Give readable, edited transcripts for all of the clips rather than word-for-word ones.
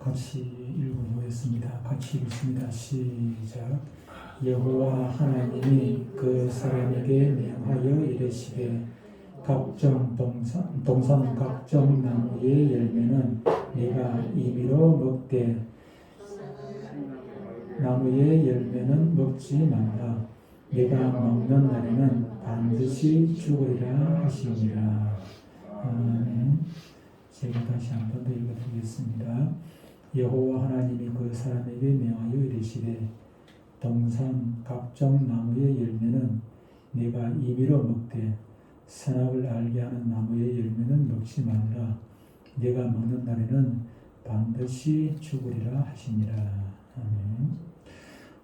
같이 읽어보겠습니다. 같이 읽습니다. 시작. 여호와 하나님이 그 사람에게 명하여 이르시되 각종 동산 각종 나무의 열매는 네가 임의로 먹되 나무의 열매는 먹지 말라. 네가 먹는 날에는 반드시 죽으리라 하시니라. 아멘. 제가 다시 한 번 더 읽어드리겠습니다. 여호와 하나님이 그 사람에게 명하여 이르시되 동산 각종 나무의 열매는 네가 임의로 먹되 선악을 알게 하는 나무의 열매는 먹지 말라. 네가 먹는 날에는 반드시 죽으리라 하시니라. 아멘.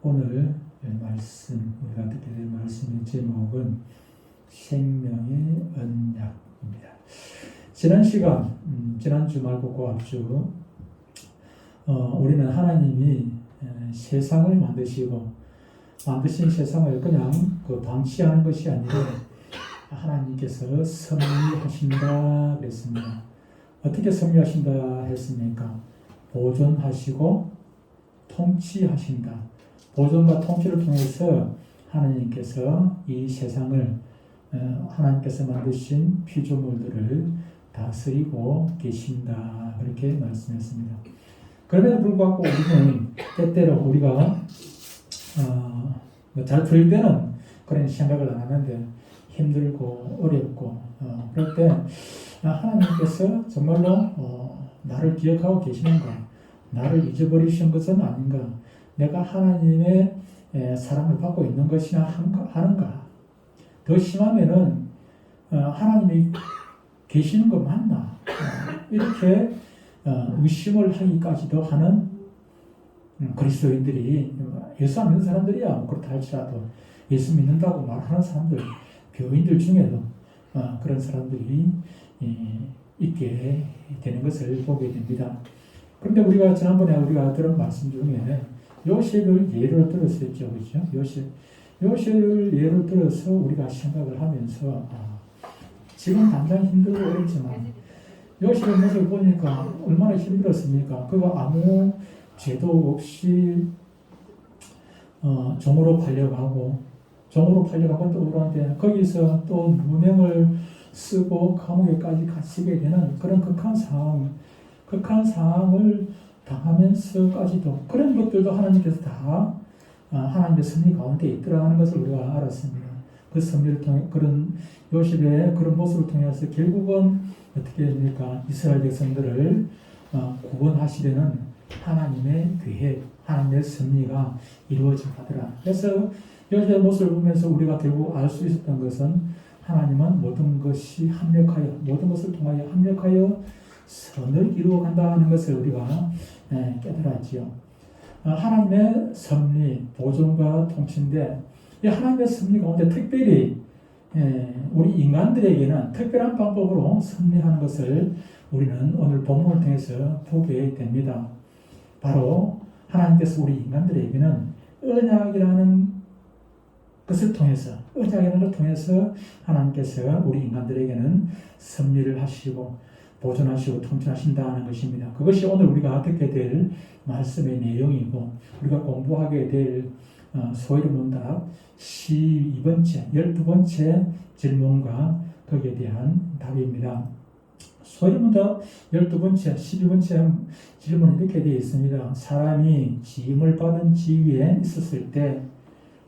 오늘 말씀, 우리가 듣게 될 말씀의 제목은 생명의 언약입니다. 지난 시간, 지난주 말고 그 앞주, 우리는 하나님이 세상을 만드신 세상을 그냥 방치하는 것이 아니라 하나님께서 섭리하신다 그랬습니다. 어떻게 섭리하신다 했습니까? 보존하시고 통치하신다. 보존과 통치를 통해서 하나님께서 이 세상을 하나님께서 만드신 피조물들을 다스리고 계신다. 그렇게 말씀했습니다. 그럼에도 불구하고 우리는 때때로 우리가 잘 풀릴 때는 그런 생각을 안 하는데 힘들고 어렵고 그럴 때 하나님께서 정말로 나를 기억하고 계시는가? 나를 잊어버리신 것은 아닌가? 내가 하나님의 사랑을 받고 있는 것이나 하는가? 더 심하면은 하나님이 계시는 거 맞나? 이렇게 의심을 하기까지도 하는 그리스도인들이 예수 안 믿는 사람들이야 그렇다 할지라도 예수 믿는다고 말하는 사람들, 교인들 중에도 그런 사람들이 있게 되는 것을 보게 됩니다. 그런데 우리가 지난번에 우리가 들은 말씀 중에 요셉을 예를 들었었죠, 그렇죠? 요셉을 예를 들어서 우리가 생각을 하면서 지금 당장 힘들고 어렵지만 요셉의 모습을 보니까 얼마나 힘들었습니까? 그가 아무 죄도 없이 종으로 팔려가고 또 그러는데 거기서 또 무명을 쓰고 감옥에까지 갇히게 되는 그런 극한 상황을 당하면서까지도 그런 것들도 하나님께서 다 하나님의 섭리 가운데 있더라는 것을 우리가 알았습니다. 그 섭리를 통해 그런 요셉의 그런 모습을 통해서 결국은 어떻게 됩니까? 이스라엘 백성들을 구원하시려는 하나님의 계획, 하나님의 섭리가 이루어지더라. 그래서 요셉의 모습을 보면서 우리가 결국 알 수 있었던 것은 하나님은 모든 것을 통하여 합력하여 선을 이루어간다는 것을 우리가 깨달았지요. 하나님의 섭리, 보존과 통치인데 이 하나님의 섭리 가운데 특별히 우리 인간들에게는 특별한 방법으로 섭리하는 것을 우리는 오늘 본문을 통해서 보게 됩니다. 바로 하나님께서 우리 인간들에게는 언약이라는 것을 통해서 하나님께서 우리 인간들에게는 섭리를 하시고 보존하시고 통치하신다는 것입니다. 그것이 오늘 우리가 듣게 될 말씀의 내용이고 우리가 공부하게 될 소위를 문답 12번째 질문과 거기에 대한 답입니다. 소위를 문답 12번째 질문은 이렇게 되어 있습니다. 사람이 지음을 받은 지위에 있었을 때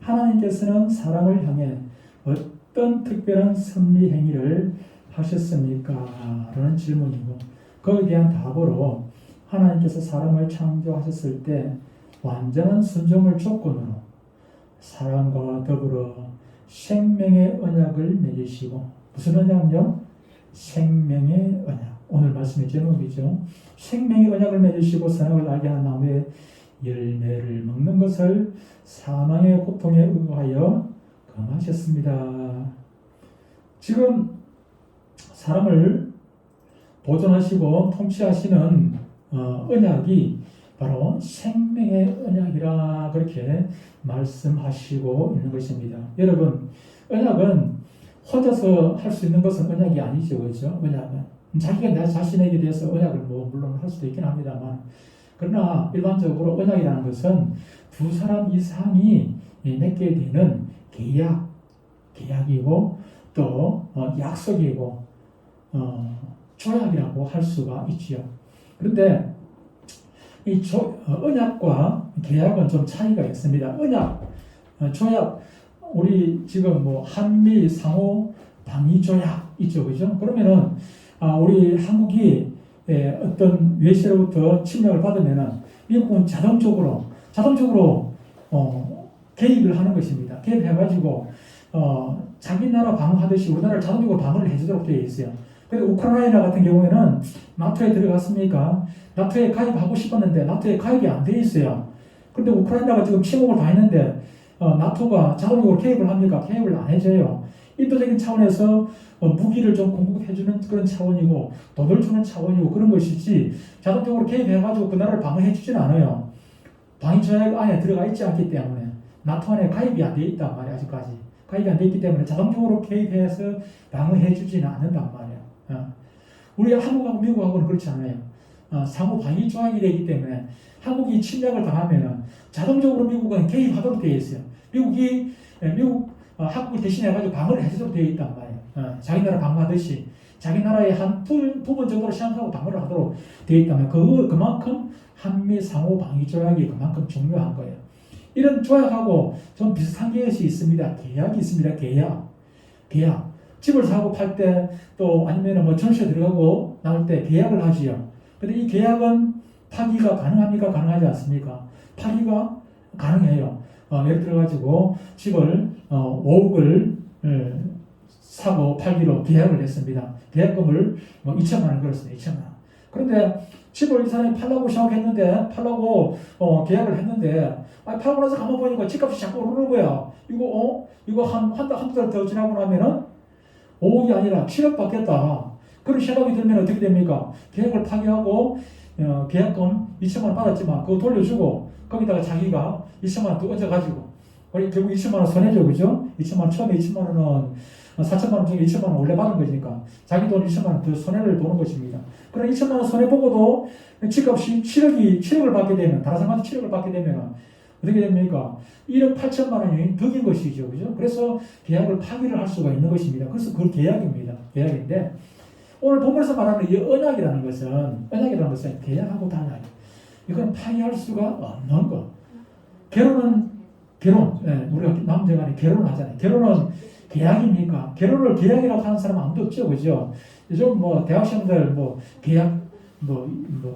하나님께서는 사람을 향해 어떤 특별한 섭리 행위를 하셨습니까? 라는 질문이고 거기에 대한 답으로 하나님께서 사람을 창조하셨을 때 완전한 순종을 조건으로 사람과 더불어 생명의 언약을 맺으시고 무슨 언약요? 생명의 언약. 오늘 말씀의 제목이죠. 생명의 언약을 맺으시고 선악을 알게 하는 나무의 열매를 먹는 것을 사망의 고통에 의하여 금하셨습니다. 지금 사람을 보존하시고 통치하시는 언약이 바로 생명의 언약이라 그렇게 말씀하시고 있는 것입니다. 여러분, 언약은 혼자서 할 수 있는 것은 언약이 아니죠, 그렇죠? 언약은 자기가 내 자신에게 대해서 언약을 물론 할 수도 있긴 합니다만 그러나 일반적으로 언약이라는 것은 두 사람 이상이 맺게 되는 계약이고 또 약속이고 조약이라고 할 수가 있지요. 그런데 이 언약과 계약은 좀 차이가 있습니다. 조약, 우리 지금 뭐 한미 상호 방위 조약 있죠, 그죠? 그러면은 우리 한국이 어떤 외세로부터 침략을 받으면은 미국은 자동적으로 개입을 하는 것입니다. 개입해가지고 자기 나라 방어하듯이 우리나라를 자동적으로 방어를 해주도록 되어 있어요. 근데 우크라이나 같은 경우에는 나토에 들어갔습니까? 나토에 가입하고 싶었는데 나토에 가입이 안 돼 있어요. 근데 우크라이나가 지금 침공을 다 했는데 나토가 자동적으로 개입을 합니까? 개입을 안 해줘요. 인도적인 차원에서 무기를 좀 공급해주는 그런 차원이고 돈을 주는 차원이고 그런 것이지 자동적으로 개입해가지고 그 나라를 방어해주지는 않아요. 방위조약 안에 들어가 있지 않기 때문에 나토 안에 가입이 안 돼 있단 말이에요. 아직까지 가입이 안 돼 있기 때문에 자동적으로 개입해서 방어해주지는 않는단 말이에요. 우리 한국하고 미국하고는 그렇지 않아요. 상호 방위 조약이 되기 때문에 한국이 침략을 당하면 자동적으로 미국은 개입하도록 되어 있어요. 미국 한국을 대신해가지고 방어를 해주도록 되어 있단 말이에요. 자기 나라 방어하듯이 자기 나라의 한 부분 정도로 생각하고 방어를 하도록 되어 있다면 그만큼 한미 상호 방위 조약이 그만큼 중요한 거예요. 이런 조약하고 좀 비슷한 것이 있습니다. 계약이 있습니다. 계약. 집을 사고 팔 때 또 아니면 뭐 전시에 들어가고 나올 때 계약을 하지요. 근데 이 계약은 파기가 가능합니까? 가능하지 않습니까? 파기가 가능해요. 예를 들어가지고 집을 5억을 사고 팔기로 계약을 했습니다. 계약금을 2천만 원 걸었습니다. 2천만 원. 그런데 집을 이 사람이 팔라고 계약을 했는데 팔고 나서 가만 보니까 집값이 자꾸 오르는 거야. 이거 한두 달 더 지나고 나면은 5억이 아니라 7억 받겠다. 그런 생각이 들면 어떻게 됩니까? 계약을 파기하고 계약금 2천만 원 받았지만 그거 돌려주고 거기다가 자기가 2천만 원 더 얹어가지고 결국 2천만 원 손해죠, 그죠? 2천만 원 처음에 2천만 원은 4천만 원 중에 2천만 원 원래 받은 거니까 자기 돈 2천만 원 더 손해를 보는 것입니다. 그럼 2천만 원 손해 보고도 집값이 7억을 받게 되면 다른 사람한테 7억을 받게 되면 어떻게 됩니까? 1억 8천만 원이 덕인 것이죠, 그죠? 그래서 계약을 파기를 할 수가 있는 것입니다. 그래서 그걸 계약입니다. 계약인데 오늘 본문에서 말하는 이 언약이라는 것은 계약하고 달라요. 이건 파기할 수가 없는 거. 결혼, 우리가 남녀간에 결혼을 하잖아요. 결혼은 계약입니까? 결혼을 계약이라고 하는 사람 아무도 없죠, 그죠? 요즘 대학생들 계약,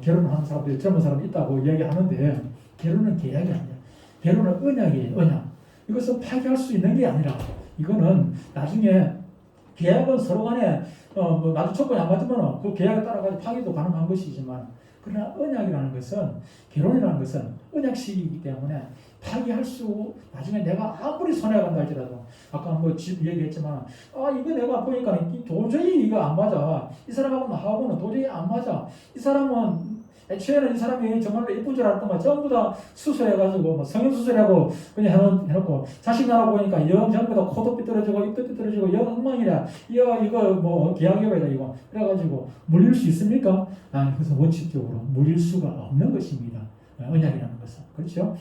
결혼하는 사람들, 젊은 사람이 있다고 이야기하는데, 결혼은 계약이 아니야. 결혼은 언약이에요, 언약. 이것을 파기할 수 있는 게 아니라, 이거는 나중에 계약은 서로 간에, 나도 조건이 안 맞으면 그 계약에 따라가지고 파기도 가능한 것이지만, 그러나 언약이라는 것은, 결혼이라는 것은 언약식이기 때문에 나중에 내가 아무리 손해가 간다 할지라도, 아까 집 얘기했지만, 이거 내가 보니까 도저히 이거 안 맞아. 이 사람하고 나하고는 도저히 안 맞아. 이 사람은, 애초에는 이 사람이 정말로 예쁜 줄 알았던 거 전부 다 수술해가지고, 성형수술하고 그냥 해놓고, 자식 나라 보니까 전부 다 코도 삐뚤어지고, 입도 삐뚤어지고, 엉망이라, 이거 계약해봐야 돼, 이거. 그래가지고, 물릴 수 있습니까? 그래서 원칙적으로 물릴 수가 없는 것입니다. 언약이라는 것은. 그렇죠?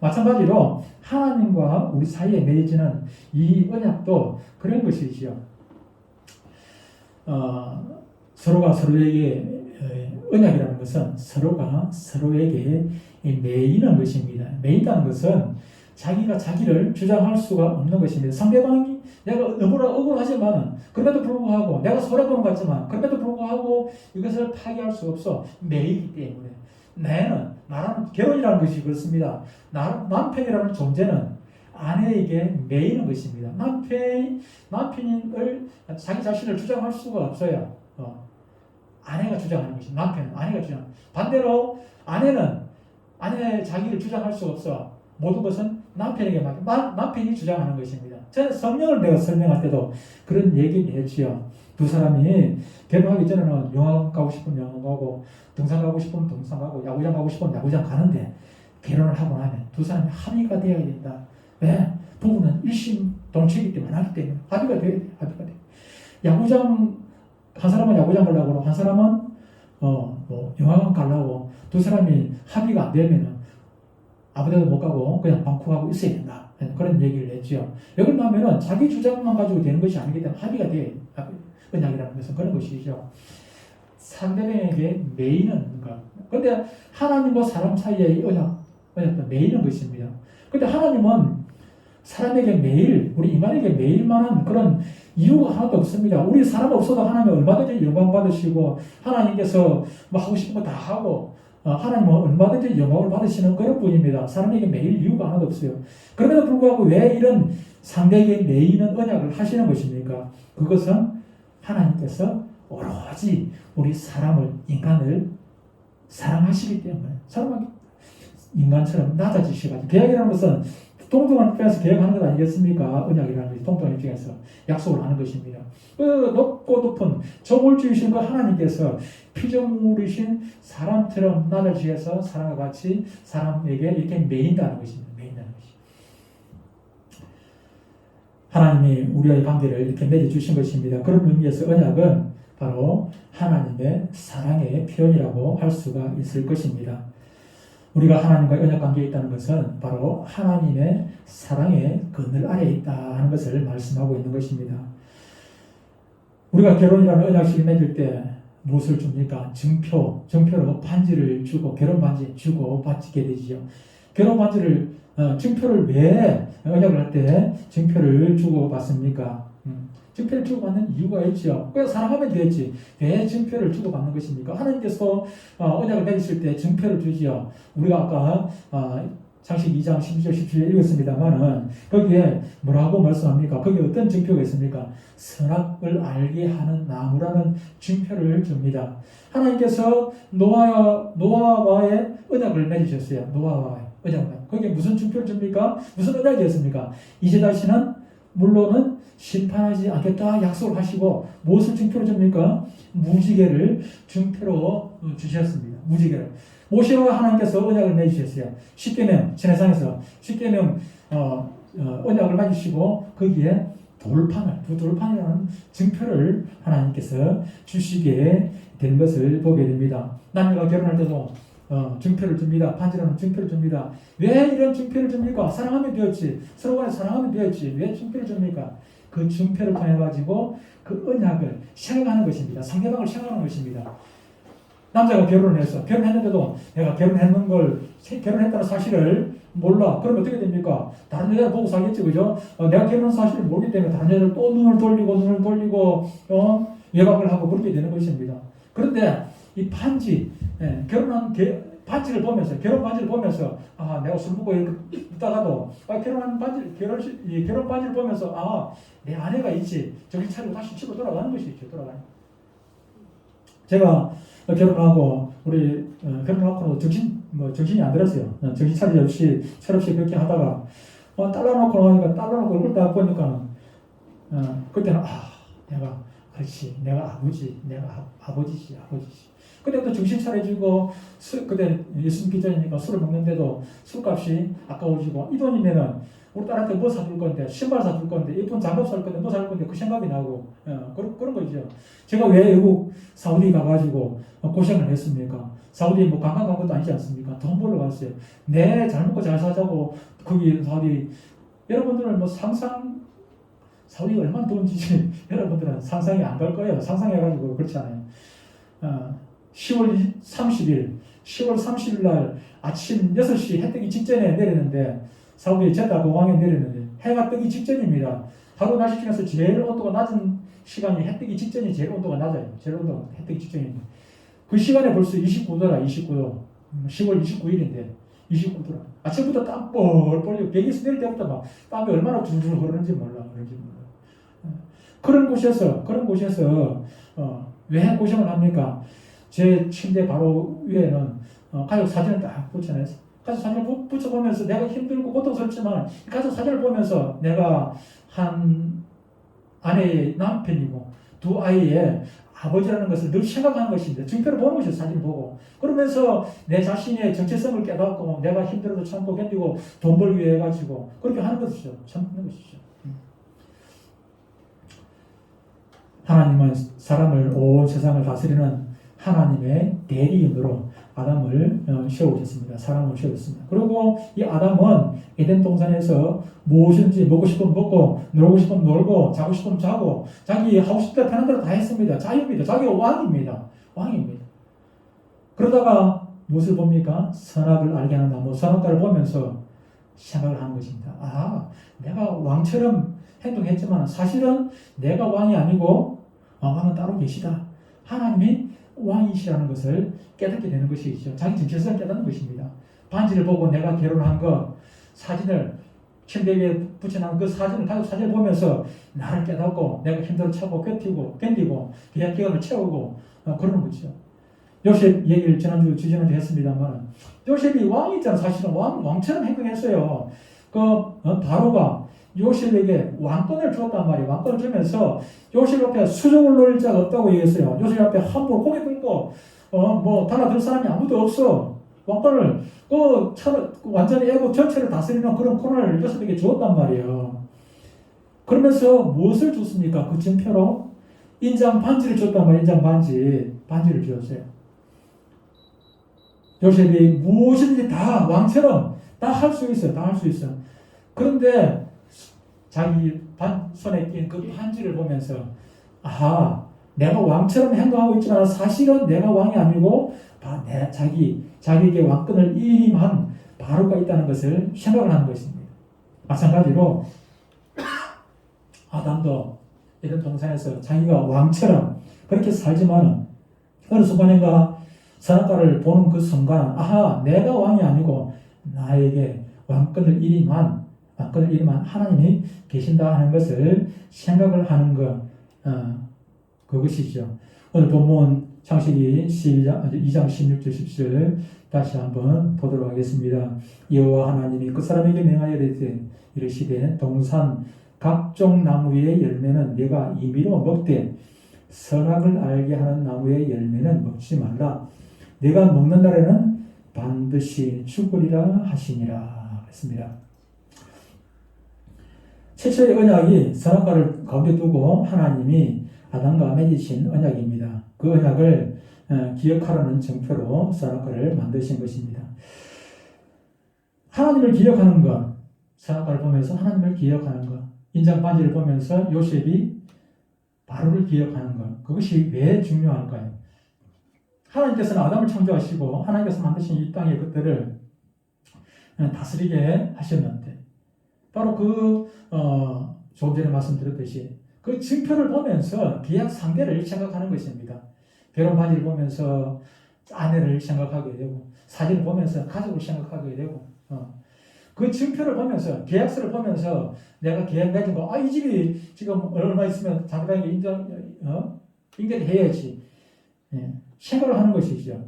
마찬가지로 하나님과 우리 사이에 맺어지는 이 언약도 그런 것이지요. 서로가 서로에게 언약이라는 것은 서로가 서로에게 매이는 것입니다. 매인다는 것은 자기가 자기를 주장할 수가 없는 것입니다. 상대방이 내가 너무나 억울하지만 그럼에도 불구하고 내가 손해보는 것 같지만 그럼에도 불구하고 이것을 파기할 수 없어. 매이기 때문에 나라는 결혼이라는 것이 그렇습니다. 남편이라는 존재는 아내에게 매이는 것입니다. 남편을 자기 자신을 주장할 수가 없어요. 아내가 주장하는 것입니다. 아내가 주장. 반대로 아내는 자기를 주장할 수 없어. 모든 것은 남편에게 남편이 주장하는 것입니다. 저는 성령을 내가 설명할 때도 그런 얘기를 했지요. 두 사람이 결혼하기 전에는 영화 가고 싶으면 영화 가고 등산 가고 싶으면 등산 가고 야구장 가고 싶으면 야구장 가는데 결혼을 하고 나면 두 사람이 합의가 되어야 된다. 왜? 부부는 일심동체이기 때문에 하기 때문에 합의가 돼야 돼. 야구장 한 사람은 야구장 가려고 한 사람은 영화관 가려고 두 사람이 합의가 안 되면은 아무데도 못 가고 그냥 방콕하고 있어야 된다. 그런 얘기를 했죠. 왜 그러냐면은 자기 주장만 가지고 되는 것이 아니기 때문에 합의가 돼. 언약이라는 것은 그런 것이죠. 상대방에게 매이는 것. 근데 하나님과 사람 사이의 언약도 매이는 것입니다. 근데 하나님은 사람에게 매일, 우리 인간에게 매일 만한 그런 이유가 하나도 없습니다. 우리 사람 없어도 하나님 얼마든지 영광 받으시고, 하나님께서 뭐 하고 싶은 거 다 하고, 하나님은 얼마든지 영광을 받으시는 그런 분입니다. 사람에게 매일 이유가 하나도 없어요. 그럼에도 불구하고 왜 이런 상대에게 매이는 언약을 하시는 것입니까? 그것은 하나님께서 오로지 우리 사람을, 인간을 사랑하시기 때문에, 인간처럼 낮아지셔가지고, 계약이라는 것은 동등한 입장에서 계약하는 것 아니겠습니까? 언약이라는 것이 동등한 입장에서 약속을 하는 것입니다. 그 높고 높은 저물주이신 그 하나님께서 피조물이신 사람처럼 낮아지셔서 사람과 같이 사람에게 이렇게 매인다는 것입니다. 매인다는 것이. 하나님이 우리와의 관계를 이렇게 맺어주신 것입니다. 그런 의미에서 언약은 바로 하나님의 사랑의 표현이라고 할 수가 있을 것입니다. 우리가 하나님과 언약 관계에 있다는 것은 바로 하나님의 사랑의 그늘 아래에 있다는 것을 말씀하고 있는 것입니다. 우리가 결혼이라는 언약식을 맺을 때 무엇을 줍니까? 증표로 반지를 주고 결혼 반지 주고 받게 되지요. 결혼 반지를 증표를 왜 언약을 할 때 증표를 주고 받습니까? 증표를 주고받는 이유가 있죠. 왜 사랑하면 되지? 왜 증표를 주고받는 것입니까? 하나님께서 언약을 맺으실 때 증표를 주지요. 우리가 아까 창세기 2장 12절 17절 읽었습니다만은 거기에 뭐라고 말씀합니까? 거기에 어떤 증표가 있습니까? 선악을 알게 하는 나무라는 증표를 줍니다. 하나님께서 노아와의 언약을 맺으셨어요. 노아와의 언약을. 거기에 무슨 증표를 줍니까? 무슨 언약이었습니까? 이제 다시는 물론은 심판하지 않겠다 약속을 하시고 무엇을 증표로 줍니까? 무지개를 증표로 주셨습니다. 무지개를. 모세와 하나님께서 언약을 맺으셨어요. 십계명 신해상에서 십계명 언약을 맺으시고 거기에 돌판이라는 증표를 하나님께서 주시게 된 것을 보게 됩니다. 남녀가 결혼할 때도 증표를 줍니다. 반지라는 증표를 줍니다. 왜 이런 증표를 줍니까? 사랑하면 되었지. 서로 간에 사랑하면 되었지. 왜 증표를 줍니까? 그 증표를 통해 가지고 그 언약을 생각하는 것입니다. 상대방을 생각하는 것입니다. 남자가 결혼했는데도 내가 결혼했다는 사실을 몰라. 그럼 어떻게 됩니까? 다른 여자를 보고 살겠지, 그죠? 내가 결혼한 사실을 모르기 때문에 다른 여자를 또 눈을 돌리고, 외박을 하고 그렇게 되는 것입니다. 그런데 이 반지, 결혼 반지를 보면서, 내가 술 먹고 있다가도, 결혼 반지를 보면서, 내 아내가 있지. 정신 차리고 다시 집으로 돌아가는 것이죠, 제가 결혼하고, 결혼하고 정신이 안 들었어요. 정신 차리지 없이, 철없이 그렇게 하다가, 딸라놓고 나오니까, 딸라놓고 얼굴 딱 보니까, 그때는, 내가 아버지지. 근데 또 정신 차려주고, 그때 예수님 기자니까 술을 먹는데도 술값이 아까워지고, 이 돈이면은 우리 딸한테 뭐 사줄 건데, 신발 사줄 건데, 예쁜 장갑 살 건데, 뭐 살 건데, 그 생각이 나고, 그런 거죠. 제가 왜 외국 사우디 가가지고 고생을 했습니까? 사우디 뭐 관광 간 것도 아니지 않습니까? 돈 벌러 갔어요. 잘 먹고 잘 사자고, 거기 사우디, 여러분들은 사우디가 얼마나 돈인지 여러분들은 상상이 안 갈 거예요. 상상해가지고 그렇지 않아요. 10월 30일 날 아침 6시 해 뜨기 직전에 내리는데 사우디 제다 공항에 내리는데 해가 뜨기 직전입니다. 하루 날씨 중에서 제일 온도가 낮은 시간이 해 뜨기 직전이 제일 온도가 낮아요. 제일 온도가 해 뜨기 직전인데 그 시간에 벌써 29도라 29도 10월 29일인데 29도라 아침부터 땀 뻘뻘 비행기에서 내릴 때부터 막 땀이 얼마나 줄줄 흐르는지 몰라. 그런 곳에서 왜 고생을 합니까? 제 침대 바로 위에는 가족 사진을 딱 붙여놨어요. 가족 사진을 붙여보면서 내가 힘들고 고통스럽지만 가족 사진을 보면서 내가 한 아내의 남편이고 두 아이의 아버지라는 것을 늘 생각하는 것입니다. 증표를 보는 것이죠. 사진을 보고. 그러면서 내 자신의 정체성을 깨닫고 내가 힘들어도 참고 견디고 돈 벌기 위해 가지고 그렇게 하는 것이죠. 참는 것이죠. 하나님은 사람을 온 세상을 다스리는 하나님의 대리인으로 아담을 세우셨습니다. 사람을 세우셨습니다. 그리고 이 아담은 에덴 동산에서 무엇인지 먹고 싶으면 먹고 놀고 싶으면 놀고 자고 싶으면 자고 자기 하고 싶을 때 편한 대로 다 했습니다. 자유입니다. 자기가 왕입니다. 왕입니다. 그러다가 무엇을 봅니까? 선악을 알게 하는 나무 선악과를 보면서 생각을 하는 것입니다. 아, 내가 왕처럼 행동했지만 사실은 내가 왕이 아니고 왕은 따로 계시다. 하나님이 왕이시라는 것을 깨닫게 되는 것이죠. 자기 정체성을 깨닫는 것입니다. 반지를 보고 내가 결혼한 거 사진을 침대 위에 붙여놓은 그 사진을 가족 사진을 보면서 나를 깨닫고 내가 힘들어 차고 견디고 기쁨을 채우고 그러는 거죠. 요셉 얘기를 지난주 했습니다만 요셉이 왕이잖아. 사실은 왕처럼 행동했어요. 바로가 요셉에게 왕권을 주었단 말이에요. 왕권을 주면서 요셉 앞에 수종을 놓을 자가 없다고 얘기했어요. 요셉 앞에 함부로 고개 들고 달라들 사람이 아무도 없어. 왕권을 완전히 애국 전체를 다스리는 그런 권한을 요셉에게 주었단 말이에요. 그러면서 무엇을 줬습니까? 그 증표로 인장 반지를 줬단 말이에요. 인장 반지를 주었어요. 요셉이 무엇인지 다 왕처럼 다 할 수 있어요. 다 할 수 있어. 그런데 자기 손에 낀 그 반지를 보면서 내가 왕처럼 행동하고 있지만 사실은 내가 왕이 아니고 자기에게 왕권을 위임한 바로가 있다는 것을 생각을 하는 것입니다. 마찬가지로 아담도 이런 동산에서 자기가 왕처럼 그렇게 살지만 어느 순간인가 선악과를 보는 그 순간 내가 왕이 아니고 나에게 왕권을 위임한 하나님이 계신다 하는 것을 생각을 하는 그것이죠. 오늘 본문 창세기 2장 16절 17절 다시 한번 보도록 하겠습니다. 여호와 하나님이 그 사람에게 명하여 이르시되 동산 각종 나무의 열매는 네가 임의로 먹되 선악을 알게 하는 나무의 열매는 먹지 말라. 네가 먹는 날에는 반드시 죽으리라 하시니라 했습니다. 최초의 언약이 선악과를 가운데 두고 하나님이 아담과 맺으신 언약입니다. 그 언약을 기억하라는 증표로 선악과를 만드신 것입니다. 하나님을 기억하는 것, 선악과를 보면서 하나님을 기억하는 것, 인장 반지를 보면서 요셉이 바로를 기억하는 것, 그것이 왜 중요할까요? 하나님께서는 아담을 창조하시고 하나님께서 만드신 이 땅의 것들을 다스리게 하셨는데 바로 조금 전에 말씀드렸듯이 그 증표를 보면서 계약 상대를 생각하는 것입니다. 결혼 반지를 보면서 아내를 생각하게 되고 사진을 보면서 가족을 생각하게 되고 그 증표를 보면서 계약서를 보면서 내가 계약 맺은 거 이 집이 지금 얼마 있으면 자기에게 인정을 해야지 생각을 하는 것이죠.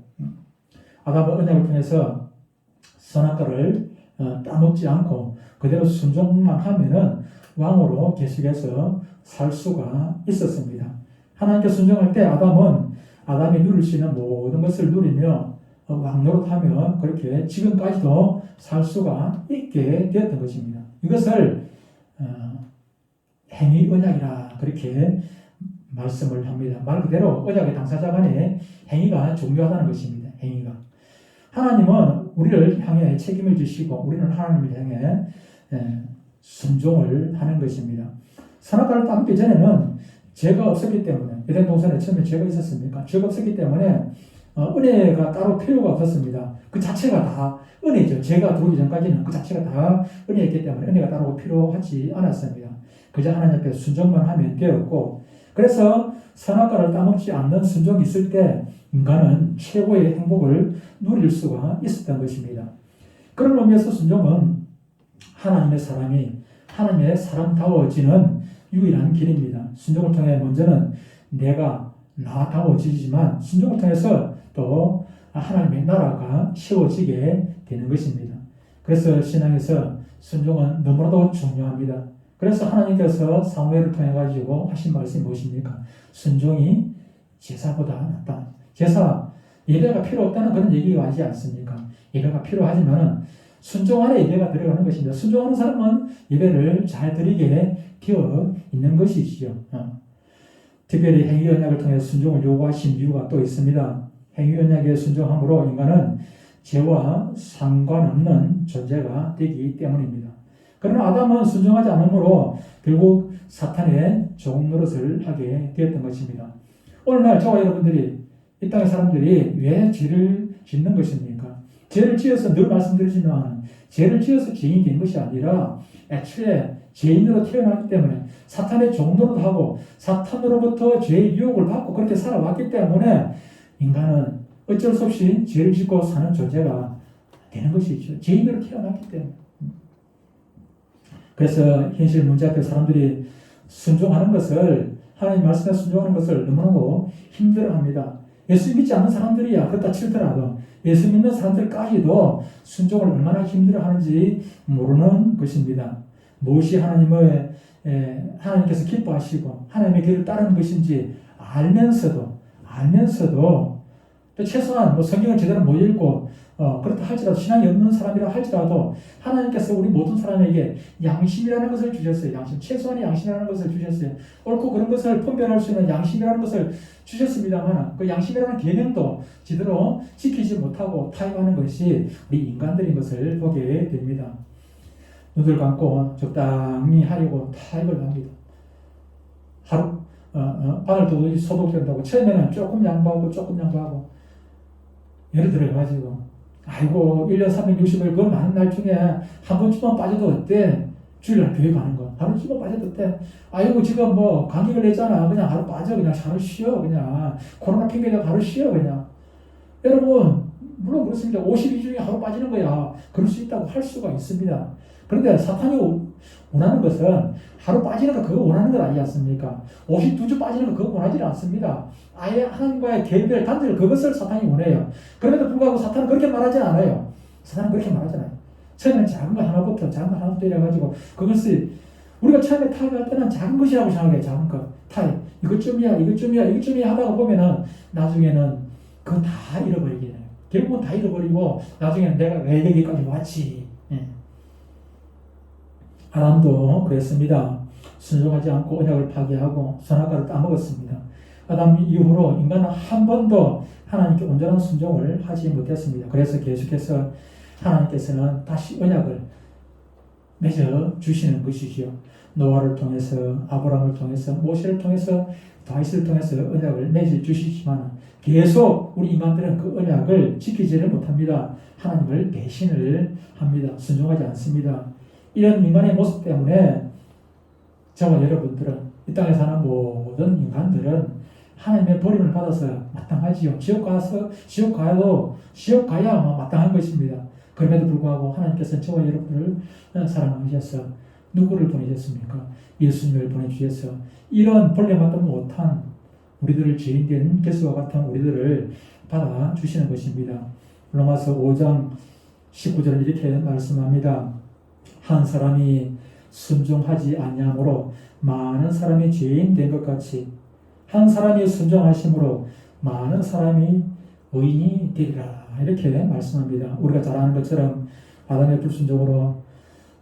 아담의 언약을 통해서 선악과를 따먹지 않고 그대로 순종만 하면은 왕으로 계속해서 살 수가 있었습니다. 하나님께 순종할 때 아담이 누릴 수 있는 모든 것을 누리며 왕노릇하며 그렇게 지금까지도 살 수가 있게 되었던 것입니다. 이것을 행위 언약이라 그렇게 말씀을 합니다. 말 그대로 언약의 당사자 간의 행위가 중요하다는 것입니다. 행위가. 하나님은 우리를 향해 책임을 지시고 우리는 하나님을 향해 순종을 하는 것입니다. 선악과를 따먹기 전에는 죄가 없었기 때문에 에덴 동산에 처음에 죄가 있었습니까? 죄가 없었기 때문에 은혜가 따로 필요가 없었습니다. 그 자체가 다 은혜죠. 죄가 들어오기 전까지는 그 자체가 다 은혜였기 때문에 은혜가 따로 필요하지 않았습니다. 그저 하나님 앞에 순종만 하면 되었고 그래서 선악과를 따먹지 않는 순종이 있을 때 인간은 최고의 행복을 누릴 수가 있었던 것입니다. 그런 의미에서 순종은 하나님의 사람다워지는 유일한 길입니다. 순종을 통해 먼저는 내가 나다워지지만 순종을 통해서 또 하나님의 나라가 세워지게 되는 것입니다. 그래서 신앙에서 순종은 너무나도 중요합니다. 그래서 하나님께서 사무엘을 통해 가지고 하신 말씀이 무엇입니까? 순종이 제사보다 낫다. 예배가 필요 없다는 그런 얘기가 하지 않습니까? 예배가 필요하지만 순종 안에 예배가 들어가는 것입니다. 순종하는 사람은 예배를 잘 드리게 되어 있는 것이지요. 특별히 행위 언약을 통해 순종을 요구하신 이유가 또 있습니다. 행위 언약에 순종함으로 인간은 죄와 상관없는 존재가 되기 때문입니다. 그러나 아담은 순종하지 않으므로 결국 사탄의 종 노릇을 하게 되었던 것입니다. 오늘날 저와 여러분들이 이 땅의 사람들이 왜 죄를 짓는 것입니까? 죄를 지어서 늘 말씀드리지만 죄를 지어서 죄인이 된 것이 아니라 애초에 죄인으로 태어났기 때문에 사탄의 종 노릇하고 사탄으로부터 죄의 유혹을 받고 그렇게 살아왔기 때문에 인간은 어쩔 수 없이 죄를 짓고 사는 존재가 되는 것이죠. 죄인으로 태어났기 때문에. 그래서 현실 문제 앞에 사람들이 순종하는 것을, 하나님 말씀에 순종하는 것을 너무너무 힘들어합니다. 예수 믿지 않는 사람들이야 그렇다 치더라도 예수 믿는 사람들까지도 순종을 얼마나 힘들어하는지 모르는 것입니다. 무엇이 하나님께서 기뻐하시고 하나님의 길을 따르는 것인지 알면서도 또 최소한 성경을 제대로 못 읽고 그렇다 할지라도 신앙이 없는 사람이라 할지라도 하나님께서 우리 모든 사람에게 양심이라는 것을 주셨어요. 양심, 최소한의 양심이라는 것을 주셨어요. 옳고 그런 것을 분별할 수 있는 양심이라는 것을 주셨습니다만 그 양심이라는 계명도 제대로 지키지 못하고 타협하는 것이 우리 인간들인 것을 보게 됩니다. 눈을 감고 적당히 하려고 타협을 합니다. 하루 바늘도 소독된다고 처음에는 조금 양보하고 예를 들어가지고 아이고 1년 360일 그 많은 날 중에 한 번쯤만 빠져도 어때? 주일날 교회 가는 거 하루쯤만 빠져도 어때? 아이고 지금 뭐 감기 걸렸잖아 그냥 하루 빠져 그냥 하루 쉬어 그냥 코로나 핑계대고 하루 쉬어 그냥 여러분 물론 그렇습니다. 52주 중에 하루 빠지는 거야 그럴 수 있다고 할 수가 있습니다. 그런데 사탄이 원하는 것은 하루 빠지는 거 그거 원하는 것 아니지 않습니까? 52주 빠지는 거 그거 원하지 않습니다. 아예 하나님과의 개별 단절 그것을 사탄이 원해요. 그럼에도 불구하고 사탄은 그렇게 말하지 않아요. 사탄은 그렇게 말하지 않아요. 처음에는 작은 거 하나부터 이래가지고 그것을 우리가 처음에 타협할 때는 작은 것이라고 생각해요. 작은 거 타협 이것쯤이야 하다가 보면은 나중에는 그거 다 잃어버리게 돼요. 결국은 다 잃어버리고 나중에는 내가 왜 여기까지 왔지. 아담도 그랬습니다. 순종하지 않고 언약을 파괴하고 선악과를 따먹었습니다. 아담 이후로 인간은 한 번도 하나님께 온전한 순종을 하지 못했습니다. 그래서 계속해서 하나님께서는 다시 언약을 맺어 주시는 것이지요. 노아를 통해서 아브라함을 통해서 모세를 통해서 다윗을 통해서 언약을 맺어 주시지만 계속 우리 인간들은 그 언약을 지키지를 못합니다. 하나님을 배신을 합니다. 순종하지 않습니다. 이런 인간의 모습 때문에 저와 여러분들은 이 땅에 사는 모든 인간들은 하나님의 버림을 받아서 마땅하지요. 지옥 가야 마땅한 것입니다. 그럼에도 불구하고 하나님께서 저와 여러분을 사랑하셔서 누구를 보내셨습니까? 예수님을 보내주셔서 이런 벌레마도 못한 우리들을 죄인된 개수와 같은 우리들을 받아주시는 것입니다. 로마서 5장 19절은 이렇게 말씀합니다. 한 사람이 순종하지 아니함으로 많은 사람이 죄인 된 것 같이 한 사람이 순종하심으로 많은 사람이 의인이 되리라 이렇게 말씀합니다. 우리가 잘 아는 것처럼 아담의 불순종으로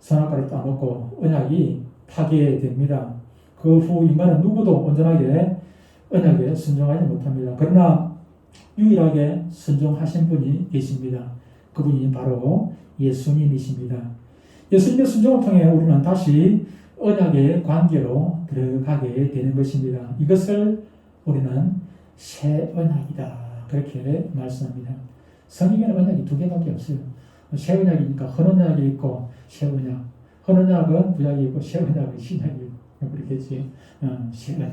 선악과를 따먹고 언약이 파괴됩니다. 그 후 인간은 누구도 온전하게 언약에 순종하지 못합니다. 그러나 유일하게 순종하신 분이 계십니다. 그분이 바로 예수님이십니다. 예수님의 순종을 통해 우리는 다시 언약의 관계로 들어가게 되는 것입니다. 이것을 우리는 새 언약이다. 그렇게 말씀합니다. 성경에는 언약이 두 개밖에 없어요. 새 언약이니까 헌 언약이 있고 새 언약. 헌 언약은 구약이 있고 새 언약은 신약이 있고 그렇겠지. 새 언약.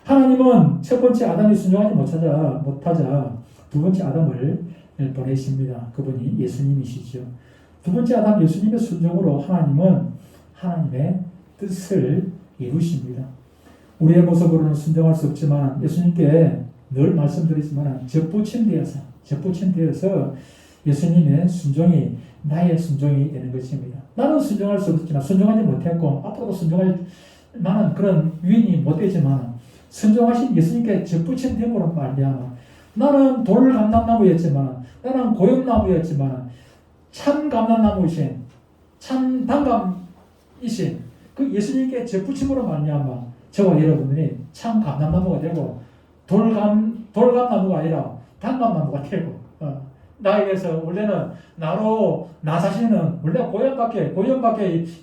하나님은 첫 번째 아담이 순종하지 못하자 두 번째 아담을 보내십니다. 그분이 예수님이시죠. 두 번째 아담 예수님의 순종으로 하나님은 하나님의 뜻을 이루십니다. 우리의 모습으로는 순종할 수 없지만 예수님께 늘 말씀드리지만 접붙임되어서 예수님의 순종이 나의 순종이 되는 것입니다. 나는 순종할 수 없지만 순종하지 못했고 앞으로도 순종할 만한 그런 위인이 못 되지만 순종하신 예수님께 접붙임됨으로 말미암아 나는 돌 감람나무였지만 나는 고용나무였지만 참 감람나무이신 참 단감이신 그 예수님께 접붙임으로 말미암아 저와 여러분들이 참 감람나무가 되고 돌감나무가 아니라 단감나무가 되고 나에게서 원래는 나 자신은 원래 고염밖에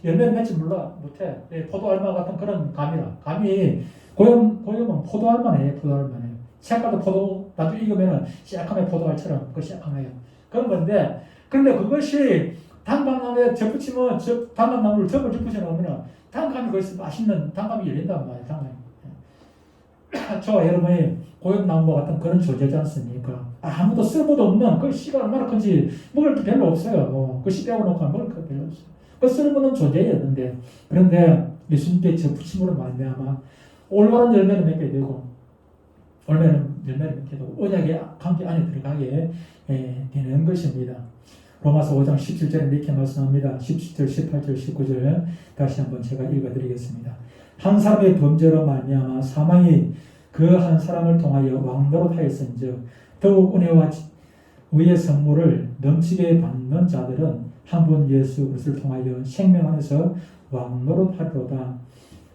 열매를 맺지 못해. 포도알마 같은 그런 감이라. 고염은 포도알만해. 색깔도 나중에 익으면은 새카매 포도알처럼 그 새카매요. 그런 건데, 그런데 그것이 단감나무에 접붙이면 단감나무를 접을 접붙여 놓으면은 단감이 거기서 맛있는 단감이 열린단 말이에요. 단감이. 저와 여러분이 고염나무와 같은 그런 존재지 않습니까? 아무도 쓸모도 없는 그 씨가 얼마나 큰지 먹을 게 별로 없어요. 그 씨 빼고놓고 먹을 게 별로 없어요. 그 쓸모없는 존재였는데, 그런데 예수님께 접붙임으로 말미암아 올바른 열매를 맺게 되고, 열매를 맺게 되고 언약의 관계 안에 들어가게 되는 것입니다. 로마서 5장 17절에 이렇게 말씀합니다. 17절, 18절, 19절 다시 한번 제가 읽어드리겠습니다. 한 사람의 범죄로 말미암아 사망이 그 한 사람을 통하여 왕노릇하였은즉 더욱 은혜와 의의 선물을 넘치게 받는 자들은 한 분 예수 그리스도를 통하여 생명 안에서 왕노릇하리로다.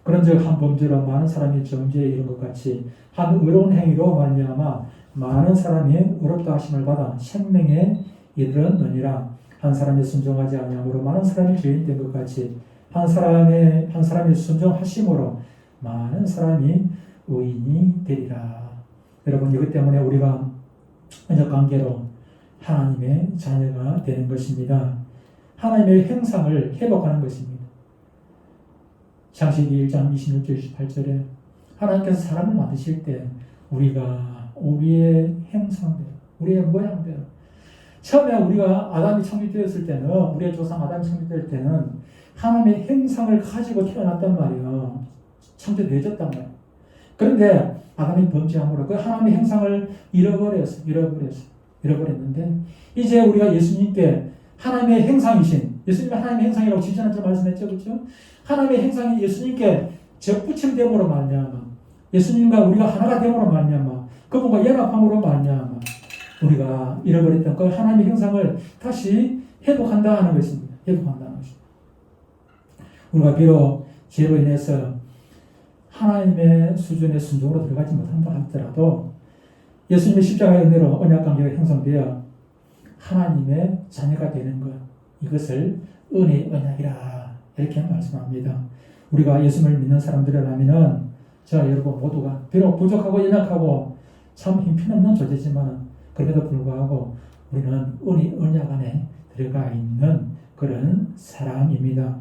그런즉 한 범죄로 많은 사람이 정죄에 이른 것 같이 한 의로운 행위로 말미암아 많은 사람이 의롭다 하심을 받아 생명에 이르렀느니라. 한 사람이 순종하지 아니함으로 많은 사람이 죄인 된 것 같이 한 사람이 순종하심으로 많은 사람이 의인이 되리라. 여러분, 이것 때문에 우리가 언약 관계로 하나님의 자녀가 되는 것입니다. 하나님의 형상을 회복하는 것입니다. 창세기 1장 26절 28절에 하나님께서 사람을 만드실 때 우리가 우리의 형상대로, 우리의 모양대로, 처음에 우리가 아담이 창조되었을 때는, 우리의 조상 아담이 창조될 때는 하나님의 형상을 가지고 태어났단 말이에요. 창조되어졌단 말이에요. 그런데 아담이 범죄함으로 그 하나님의 형상을 잃어버렸는데, 이제 우리가 예수님께 하나님의 형상이신, 예수님은 하나님의 형상이라고 지지난주 말씀했죠, 그렇죠? 하나님의 형상이 예수님께 접붙임됨으로 말미암아, 예수님과 우리가 하나가 됨으로 말미암아, 그분과 연합함으로 말미암아 우리가 잃어버렸던 그 하나님의 형상을 다시 회복한다 하는 것입니다. 회복한다는 것입니다. 우리가 비록 죄로 인해서 하나님의 수준의 순종으로 들어가지 못한다 하더라도 예수님의 십자가의 은혜로 언약관계가 형성되어 하나님의 자녀가 되는 것, 이것을 은혜의 언약이라 이렇게 말씀합니다. 우리가 예수님을 믿는 사람들이라면 저 여러분 모두가 비록 부족하고 연약하고 참 힘편없는 존재지만 그럼에도 불구하고 우리는 은혜 언약 안에 들어가 있는 그런 사람입니다.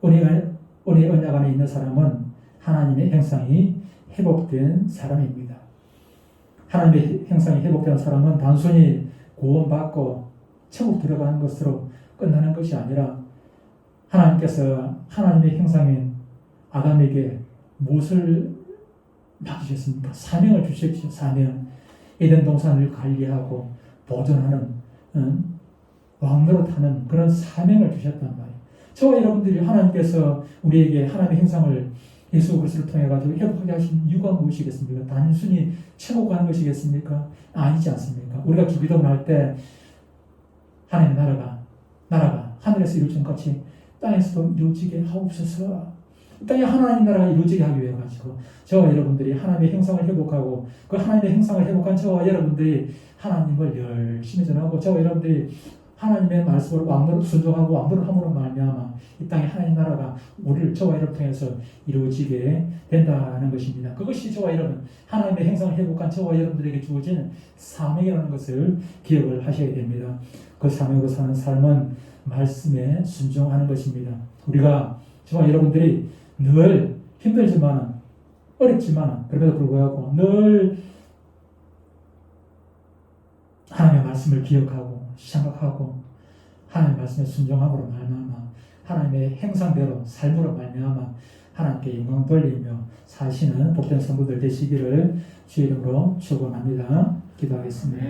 은혜 언약 안에 있는 사람은 하나님의 형상이 회복된 사람입니다. 하나님의 형상이 회복된 사람은 단순히 구원받고 천국 들어가는 것으로 끝나는 것이 아니라 하나님께서 하나님의 형상인 아담에게 무엇을 맡기셨습니까? 사명을 주십시오. 사명. 에덴 동산을 관리하고 보존하는 왕노릇하는 그런 사명을 주셨단 말이에요. 저와 여러분들이 하나님께서 우리에게 하나님의 형상을 예수 그리스도를 통해 가지고 회복하게 하신 이유가 무엇이겠습니까? 단순히 천국 가는 것이겠습니까? 아니지 않습니까? 우리가 기도를 할 때 하나님의 나라가 하늘에서 이루어진 것 같이 땅에서도 이루어지게 하옵소서. 땅에 하나님 나라가 이루어지게 하기 위해 가지고 저와 여러분들이 하나님의 형상을 회복하고 그 하나님의 형상을 회복한 저와 여러분들이 하나님을 열심히 전하고 저와 여러분들이 하나님의 말씀을 왕노릇 순종하고 왕노릇함으로 말미암아 이 땅에 하나님 나라가 우리를 저와 여러분 통해서 이루어지게 된다는 것입니다. 그것이 저와 여러분 하나님의 형상을 회복한 저와 여러분들에게 주어진 사명이라는 것을 기억을 하셔야 됩니다. 그 사명으로 사는 삶은 말씀에 순종하는 것입니다. 우리가 저와 여러분들이 늘 힘들지만 어렵지만 그럼에도 불구하고 늘 하나님의 말씀을 기억하고 생각하고 하나님의 말씀에 순종함으로 말미암아 하나님의 형상대로 삶으로 말미암아 하나님께 영광 돌리며 사시는 복된 성도들 되시기를 주의 이름으로 축원합니다. 기도하겠습니다.